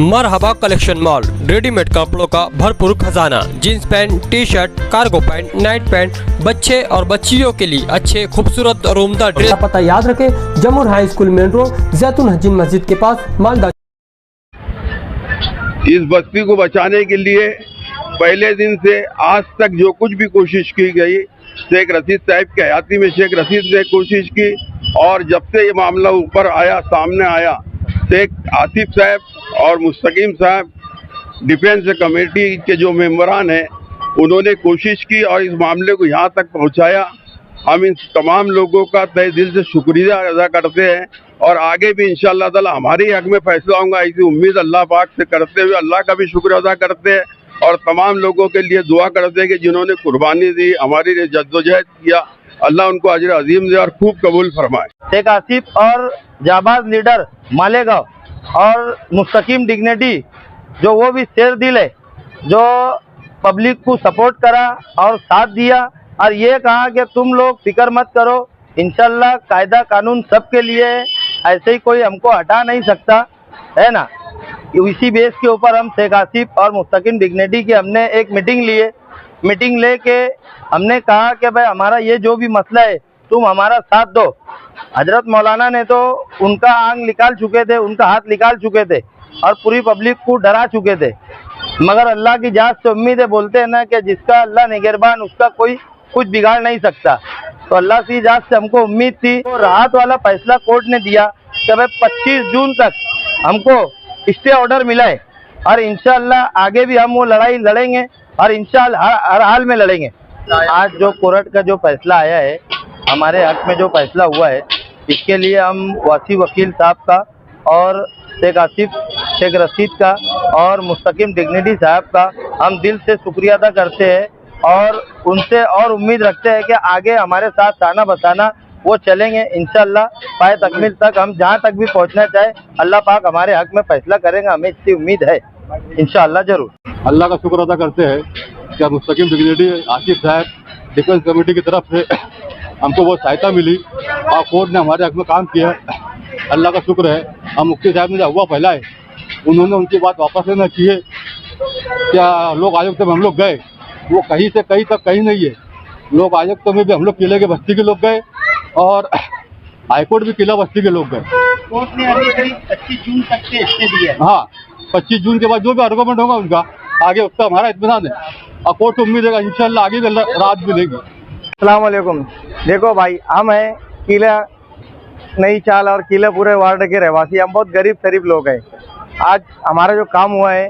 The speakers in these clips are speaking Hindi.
मरहबा कलेक्शन मॉल, रेडीमेड कपड़ों का भरपूर खजाना, jeans pant, T shirt, cargo pant, night pant, बच्चे और बच्चियों के लिए अच्छे खूबसूरत और उम्दा ड्रेस। पता याद रखे, जमुर हाई स्कूल मेन रोड, जैतून हजीन मस्जिद के पास, मालदा। इस बस्ती को बचाने के लिए पहले दिन से आज तक जो कुछ भी कोशिश की गई, शेख रशीद साहब की हयाती में शेख रशीद ने कोशिश की, और जब से ये मामला ऊपर आया, सामने आया, शेख आसिफ साहब और मुस्तकीम साहब डिफेंस कमेटी के जो मेंबरान हैं, उन्होंने कोशिश की और इस मामले को यहाँ तक पहुँचाया। हम इन तमाम लोगों का तहे दिल से शुक्रिया अदा करते हैं और आगे भी इंशाअल्लाह ताला हमारे हक में फैसला होगा, ऐसी उम्मीद अल्लाह पाक से करते हुए अल्लाह का भी शुक्र अदा करते हैं और तमाम लोगों के लिए दुआ करते हैं कि जिन्होंने कुर्बानी दी, हमारी लिए जद्दोजहद किया, अल्लाह उनको अजर अजीम दे और खूब कबूल फरमाए। शेख आसिफ और जाबाज लीडर मालेगांव और मुस्तकीम डिग्निटी जो वो भी शेर दिल है, जो पब्लिक को सपोर्ट करा और साथ दिया और ये कहा कि तुम लोग फिक्र मत करो, इंशाल्लाह कायदा कानून सबके लिए है, ऐसे ही कोई हमको हटा नहीं सकता है ना। इसी बेस के ऊपर हम शेख आसिफ और मुस्तकीम डिग्निटी की हमने एक मीटिंग लिए। मीटिंग लेके हमने कहा कि भाई हमारा ये जो भी मसला है तुम हमारा साथ दो। हजरत मौलाना ने तो उनका आंग निकाल चुके थे, उनका हाथ निकाल चुके थे और पूरी पब्लिक को डरा चुके थे, मगर अल्लाह की जात से उम्मीद है, बोलते हैं ना कि जिसका अल्लाह निगहबान उसका कोई कुछ बिगाड़ नहीं सकता। तो अल्लाह की जात से हमको उम्मीद थी, तो राहत वाला फैसला कोर्ट ने दिया कि भाई 25 जून तक हमको स्टे ऑर्डर मिला है और इंशाअल्लाह आगे भी हम वो लड़ाई लड़ेंगे और इंशाअल्लाह हर हाल में लड़ेंगे। आज जो कोर्ट का जो फैसला आया है, हमारे हक में जो फैसला हुआ है, इसके लिए हम वासी वकील साहब का और शेख आसिफ, शेख रशीद का और मुस्तकीम डिग्निटी साहब का हम दिल से शुक्रिया अदा करते हैं और उनसे और उम्मीद रखते हैं कि आगे हमारे साथ ताना बसाना वो चलेंगे। इंशाअल्लाह पाए तकमील तक हम जहाँ तक भी पहुँचना चाहे, अल्लाह पाक हमारे हक में फैसला करेंगे, हमें इसकी उम्मीद है इंशाअल्लाह जरूर। अल्लाह का शुक्र अदा करते हैं कि मुस्तकीम डिग्निटी आसिफ साहब डिफेंस कमेटी की तरफ से हमको बहुत सहायता मिली और कोर्ट ने हमारे हक में काम किया। अल्लाह का शुक्र है। हम मुफ्ती साहब ने जो हुआ फैला है, उन्होंने उनकी बात वापस लेना चाहिए। क्या लोक आयुक्त में हम लोग गए, वो कहीं से कहीं तक कहीं नहीं है। लोक आयुक्त में भी हम लोग किले के बस्ती के लोग गए और हाईकोर्ट भी किला बस्ती के लोग गए। कोर्ट ने अभी करीब 25 जून तक के स्टे दिया है। हाँ, 25 जून के बाद जो भी आर्गूमेंट होगा उनका आगे, उसका हमारा इत्मीनान है और कोर्ट को उम्मीद है इंशाल्लाह आगे भी राहत मिलेगी। अस्सलाम वालेकुम। देखो भाई, हम हैं किला नई चाल और किला पूरे वार्ड के रहवासी, हम बहुत गरीब शरीफ लोग हैं। आज हमारा जो काम हुआ है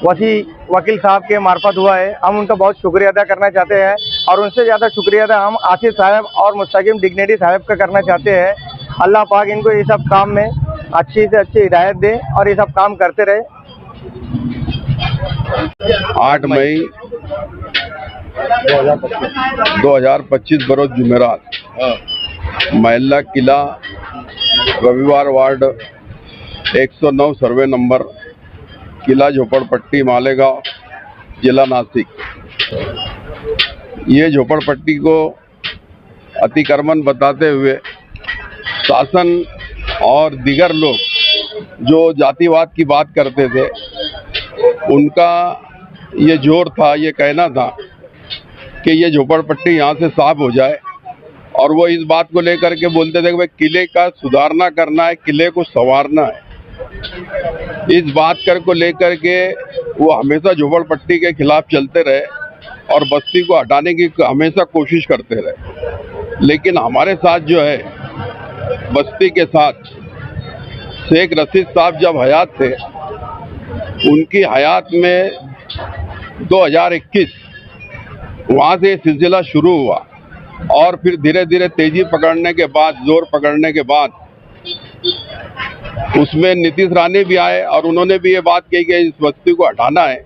वकील साहब के मार्फत हुआ है, हम उनका बहुत शुक्रिया अदा करना चाहते हैं और उनसे ज़्यादा शुक्रिया अदा हम आसिफ साहब और मुस्तकीम डिग्निटी साहब का करना चाहते हैं। अल्लाह पाक इनको ये सब काम में अच्छी से अच्छी हिदायत दे और ये सब काम करते रहे। 8 मई 2025 बरोज जुमेरात, महल्ला किला, रविवार, वार्ड 109, सर्वे नंबर, किला झोपड़पट्टी, मालेगांव, जिला नासिक। ये झोपड़पट्टी को अतिक्रमण बताते हुए शासन और दीगर लोग जो जातिवाद की बात करते थे, उनका ये जोर था, ये कहना था कि ये झोपड़पट्टी यहाँ से साफ हो जाए और वो इस बात को लेकर के बोलते थे कि भाई किले का सुधारना करना है, किले को संवारना है। इस बात को लेकर के वो हमेशा झोपड़पट्टी के खिलाफ चलते रहे और बस्ती को हटाने की हमेशा कोशिश करते रहे। लेकिन हमारे साथ जो है, बस्ती के साथ शेख रशीद साहब जब हयात थे, उनकी हयात में 2021 वहाँ से सिलसिला शुरू हुआ और फिर धीरे धीरे तेजी पकड़ने के बाद, जोर पकड़ने के बाद उसमें नीतीश राणे भी आए और उन्होंने भी ये बात कही कि इस बस्ती को हटाना है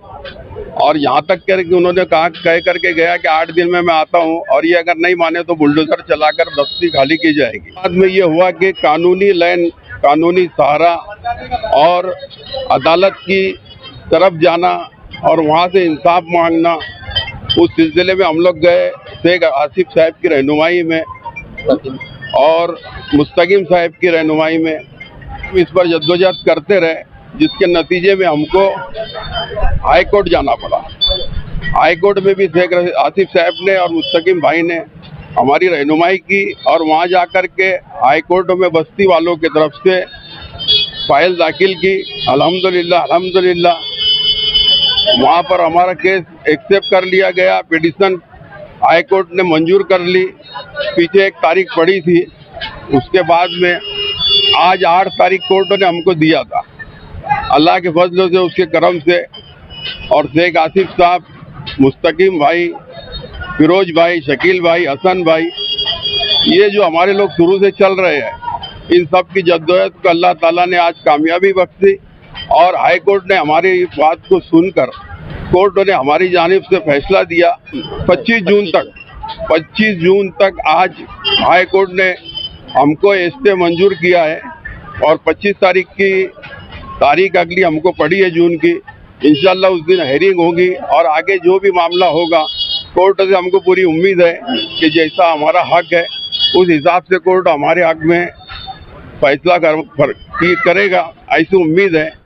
और यहाँ तक करके उन्होंने कह करके गया कि 8 दिन में मैं आता हूँ और ये अगर नहीं माने तो बुलडोजर चलाकर बस्ती खाली की जाएगी। बाद में ये हुआ कि कानूनी लाइन, कानूनी सहारा और अदालत की तरफ जाना और वहाँ से इंसाफ मांगना, उस सिलसिले में हम लोग गए शेख आसिफ साहब की रहनुमाई में और मुस्तकीम साहब की रहनुमाई में। इस पर जद्दोजहद करते रहे जिसके नतीजे में हमको हाई कोर्ट जाना पड़ा। हाई कोर्ट में भी शेख आसिफ साहब ने और मुस्तकीम भाई ने हमारी रहनुमाई की और वहां जाकर के हाई कोर्ट में बस्ती वालों की तरफ से फाइल दाखिल की। अल्हम्दुलिल्लाह वहां पर हमारा केस एक्सेप्ट कर लिया गया। पिटीशन हाई कोर्ट ने मंजूर कर ली। पीछे एक तारीख पड़ी थी, उसके बाद में आज 8 तारीख कोर्ट ने हमको दिया था। अल्लाह के फजल से, उसके करम से, और शेख आसिफ साहब, मुस्तकीम भाई, फिरोज भाई, शकील भाई, हसन भाई, ये जो हमारे लोग शुरू से चल रहे हैं, इन सब की जद्दोजहद को अल्लाह ताला ने आज कामयाबी बख्शी और हाई कोर्ट ने हमारी इस बात को सुनकर कोर्ट ने हमारी जानिब से फैसला दिया। 25 जून तक आज हाई कोर्ट ने हमको स्टे मंजूर किया है और 25 तारीख की तारीख अगली हमको पड़ी है जून की। इंशाल्लाह उस दिन हेयरिंग होगी और आगे जो भी मामला होगा कोर्ट से हमको पूरी उम्मीद है कि जैसा हमारा हक है उस हिसाब से कोर्ट हमारे हक में फैसला करेगा, ऐसी उम्मीद है।